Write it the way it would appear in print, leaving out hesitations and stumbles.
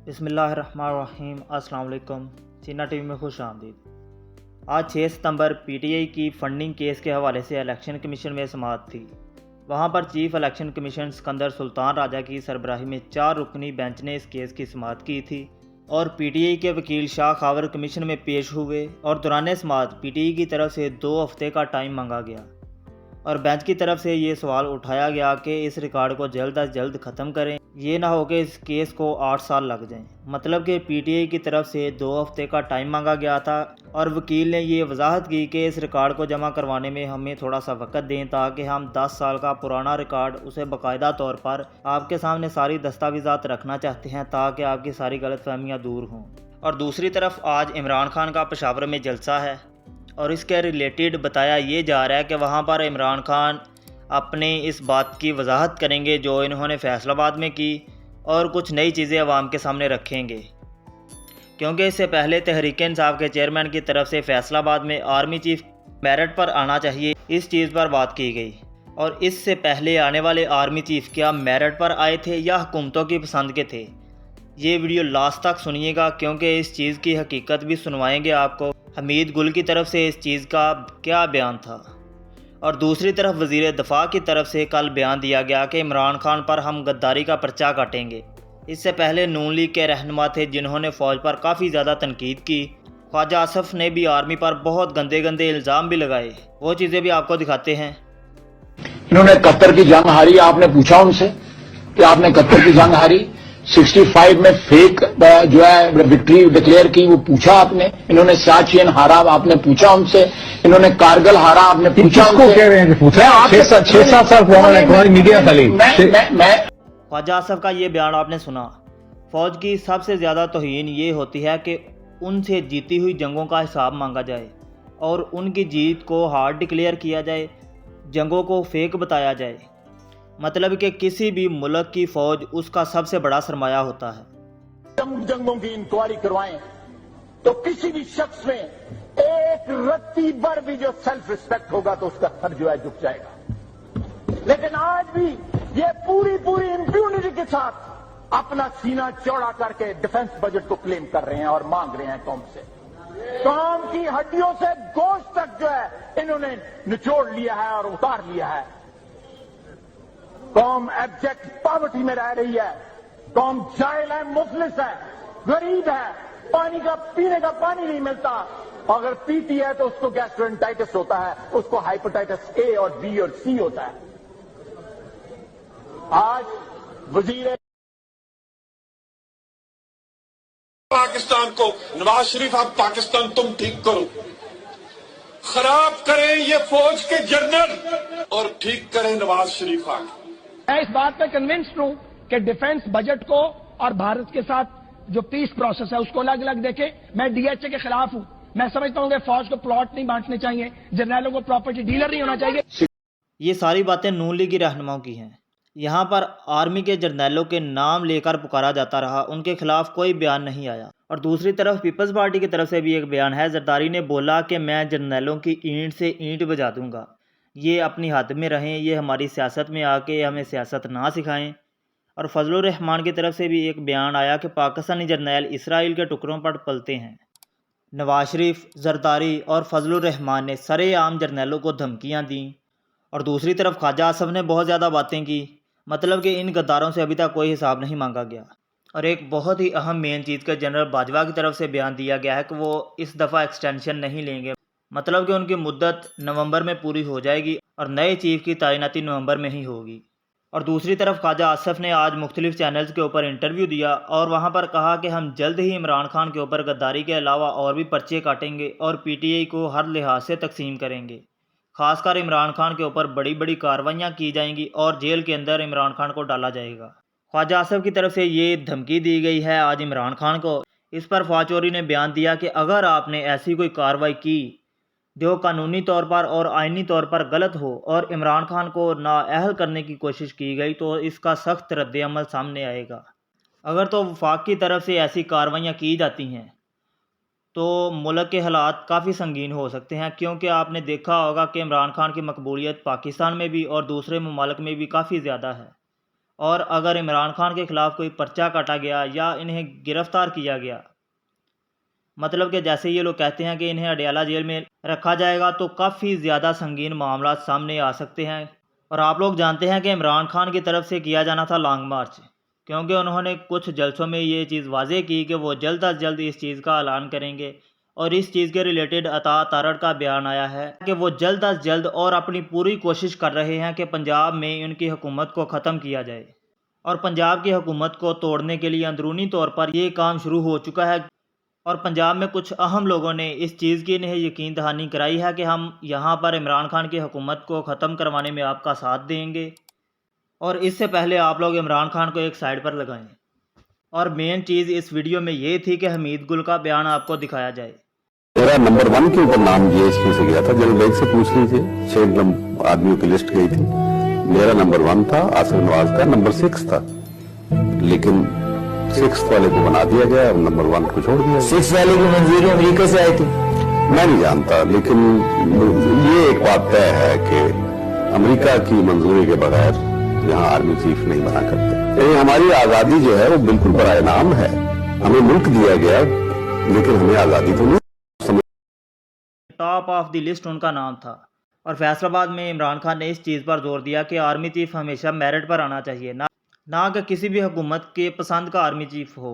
बिस्मिल्लाहिर्रहमानिर्रहीम। अस्सलाम वालेकुम। चीना टीवी में खुश आमदीद। आज 6 सितंबर पीटीआई की फंडिंग केस के हवाले से इलेक्शन कमीशन में समाअत थी। वहां पर chief election commission Sikandar Sultan Raja की सरबराही में 4 रुकनी बेंच ने इस केस की समाअत की थी और पीटीआई के वकील शाह खावर कमीशन में पेश हुए और दौरान समाअत पीटीआई की तरफ से 2 हफ्ते का टाइम मांगा गया और बेंच की तरफ से ये सवाल उठाया गया कि इस रिकॉर्ड को जल्द अज जल्द ख़त्म करें, ये ना हो कि इस केस को 8 साल लग जाएं। मतलब कि पीटीआई की तरफ से 2 हफ्ते का टाइम मांगा गया था और वकील ने ये वजाहत की कि इस रिकॉर्ड को जमा करवाने में हमें थोड़ा सा वक्त दें ताकि हम 10 साल का पुराना रिकॉर्ड उसे बाकायदा तौर पर आपके सामने सारी दस्तावेज़ात रखना चाहते हैं ताकि आपकी सारी गलतफहमियाँ दूर हों। और दूसरी तरफ आज इमरान खान का पेशावर में जलसा है और इसके रिलेटेड बताया ये जा रहा है कि वहाँ पर इमरान खान अपने इस बात की वजाहत करेंगे जो इन्होंने फैसलाबाद में की और कुछ नई चीज़ें अवाम के सामने रखेंगे, क्योंकि इससे पहले तहरीक इंसाफ के चेयरमैन की तरफ से फैसलाबाद में आर्मी चीफ मेरिट पर आना चाहिए, इस चीज़ पर बात की गई। और इससे पहले आने वाले आर्मी चीफ क्या मेरिट पर आए थे या हुकूमतों की पसंद के थे? ये वीडियो लास्ट तक सुनिएगा क्योंकि इस चीज़ की हकीकत भी सुनवाएंगे आपको। हमीद गुल की तरफ से इस चीज़ का क्या बयान था और दूसरी तरफ वज़ीर दफ़ा की तरफ से कल बयान दिया गया कि इमरान खान पर हम गद्दारी का पर्चा काटेंगे। इससे पहले नून लीग के रहनुमा थे जिन्होंने फ़ौज पर काफ़ी ज़्यादा तनकीद की। ख्वाजा आसफ ने भी आर्मी पर बहुत गंदे गंदे इल्ज़ाम भी लगाए, वो चीज़ें भी आपको दिखाते हैं। इन्होंने कतर की जंग हारी, आपने पूछा उनसे कि आपने कतर की जंग हारी, 65 में फेक जो है विक्ट्री डिक्लेयर की, वो पूछा आपने। इन्होंने सियाचिन हारा, आपने पूछा उनसे। इन्होंने कारगिल हारा, आपने पूछा उनसे। कह रहे हैं कि पूछा 6-7 साल पुराना मीडिया खाली। ख्वाजा आसफ का ये बयान आपने सुना। फौज की सबसे ज़्यादा तौहीन ये होती है कि उनसे जीती हुई जंगों का हिसाब मांगा जाए और उनकी जीत को हार डिक्लेयर किया जाए, जंगों को फेक बताया जाए। मतलब कि किसी भी मुल्क की फौज उसका सबसे बड़ा सरमाया होता है। जंगों की इंक्वायरी करवाएं तो किसी भी शख्स में एक रत्ती भर भी जो सेल्फ रिस्पेक्ट होगा तो उसका सर जो है झुक जाएगा। लेकिन आज भी ये पूरी इंप्यूनिटी के साथ अपना सीना चौड़ा करके डिफेंस बजट को क्लेम कर रहे हैं और मांग रहे हैं कौम से। कौम की हड्डियों से गोश्त तक जो है इन्होंने निचोड़ लिया है और उतार लिया है। कौम एब्जेक्ट पॉवर्टी में रह रही है, कौम जाहिल है, मुफलिस है, गरीब है, पानी का पीने का पानी नहीं मिलता। अगर पीती है तो उसको गैस्ट्रोएंटाइटिस होता है, उसको हाइपेटाइटिस ए और बी और सी होता है। आज वजीर पाकिस्तान को नवाज शरीफ, आप पाकिस्तान तुम ठीक करो, खराब करें ये फौज के जनरल और ठीक करें नवाज शरीफ। आगे मैं इस बात पे कन्विंस्ड हूं कि डिफेंस बजट को और भारत के साथ जो पीस प्रोसेस है उसको अलग अलग देखे। मैं डीएचए के खिलाफ हूं। मैं समझता हूं कि फौज को प्लॉट नहीं बांटने चाहिए, जर्नैलों को प्रॉपर्टी डीलर नहीं होना चाहिए। ये सारी बातें नून लीग की रहनुमाओं की हैं। यहाँ पर आर्मी के जर्नैलों के नाम लेकर पुकारा जाता रहा, उनके खिलाफ कोई बयान नहीं आया। और दूसरी तरफ पीपल्स पार्टी की तरफ से भी एक बयान है। जरदारी ने बोला कि मैं जर्नैलों की ईंट से ईंट बजा दूंगा, ये अपनी हद में रहें, ये हमारी सियासत में आके हमें सियासत ना सिखाएं। और फजलुर रहमान की तरफ से भी एक बयान आया कि पाकिस्तानी जर्नैल इसराइल के टुकड़ों पर पलते हैं। नवाज शरीफ, जरदारी और फजलुर रहमान ने सरेआम जर्नैलों को धमकियां दी। और दूसरी तरफ ख्वाजा आसफ ने बहुत ज़्यादा बातें की। मतलब कि इन गद्दारों से अभी तक कोई हिसाब नहीं मांगा गया। और एक बहुत ही अहम मेन चीज़ का जनरल बाजवा की तरफ से बयान दिया गया है कि वो इस दफ़ा एक्सटेंशन नहीं लेंगे। मतलब कि उनकी मुद्दत नवंबर में पूरी हो जाएगी और नए चीफ की तैनाती नवंबर में ही होगी। और दूसरी तरफ ख्वाजा आसफ ने आज मुख्तलिफ चैनल्स के ऊपर इंटरव्यू दिया और वहाँ पर कहा कि हम जल्द ही इमरान खान के ऊपर गद्दारी के अलावा और भी पर्चे काटेंगे और पीटीआई को हर लिहाज से तकसीम करेंगे। खासकर इमरान खान के ऊपर बड़ी बड़ी कार्रवाइयाँ की जाएंगी और जेल के अंदर इमरान खान को डाला जाएगा। ख्वाजा आसफ की तरफ से ये धमकी दी गई है आज इमरान खान को। इस पर फवाद चौधरी ने बयान दिया कि अगर आपने ऐसी कोई कार्रवाई की जो कानूनी तौर पर और आइनी तौर पर गलत हो और इमरान खान को नाअहल करने की कोशिश की गई तो इसका सख्त रद्द-ए-अमल सामने आएगा। अगर तो वफाक की तरफ से ऐसी कार्रवाइयाँ की जाती हैं तो मुल्क के हालात काफ़ी संगीन हो सकते हैं, क्योंकि आपने देखा होगा कि इमरान खान की मकबूलियत पाकिस्तान में भी और दूसरे ममालिक में भी काफ़ी ज़्यादा है اور اگر عمران خان کے خلاف کوئی پرچہ کاٹا گیا یا انہیں گرفتار کیا گیا، مطلب کہ جیسے یہ لوگ کہتے ہیں کہ انہیں اڈیالہ جیل میں رکھا جائے گا، تو کافی زیادہ سنگین معاملات سامنے آ سکتے ہیں۔ اور آپ لوگ جانتے ہیں کہ عمران خان کی طرف سے کیا جانا تھا لانگ مارچ، کیونکہ انہوں نے کچھ جلسوں میں یہ چیز واضح کی کہ وہ جلد از جلد اس چیز کا اعلان کریں گے، اور اس چیز کے ریلیٹڈ عطا تارڑ کا بیان آیا ہے کہ وہ جلد از جلد اور اپنی پوری کوشش کر رہے ہیں کہ پنجاب میں ان کی حکومت کو ختم کیا جائے، اور پنجاب کی حکومت کو توڑنے کے لیے اندرونی طور پر یہ کام شروع ہو چکا ہے، اور پنجاب میں کچھ اہم لوگوں نے اس چیز کی انہیں یقین دہانی کرائی ہے کہ ہم یہاں پر عمران خان کی حکومت کو ختم کروانے میں آپ کا ساتھ دیں گے۔ اور اس سے پہلے آپ لوگ عمران خان کو ایک سائڈ پر لگائیں، اور مین چیز اس ویڈیو میں یہ تھی کہ حمید گل کا بیان آپ کو دکھایا جائے۔ میرا نمبر 1 کے اوپر نام جی ایس پی سے گیا تھا، جنرل بیگ سے پوچھ لیجیے، 6 آدمیوں کی لسٹ گئی تھی، میرا نمبر 1 تھا، آصف نواز کا نمبر 6 تھا، لیکن 6 والے کو بنا دیا گیا اور نمبر 1 کو چھوڑ دیا۔ 6 والے کی منظوری امریکہ سے آئی تھی؟ میں نہیں جانتا، لیکن یہ ایک بات طے ہے کہ امریکہ کی منظوری کے بغیر یہاں آرمی چیف نہیں بنا کرتے۔ یعنی ہماری آزادی جو ہے وہ بالکل برائے نام ہے، ہمیں ملک دیا گیا لیکن ہمیں آزادی تو نہیں۔ ٹاپ آف دی لسٹ ان کا نام تھا، اور فیصل آباد میں عمران خان نے اس چیز پر زور دیا کہ آرمی چیف ہمیشہ میرٹ پر آنا چاہیے، نہ کہ کسی بھی حکومت کے پسند کا آرمی چیف ہو۔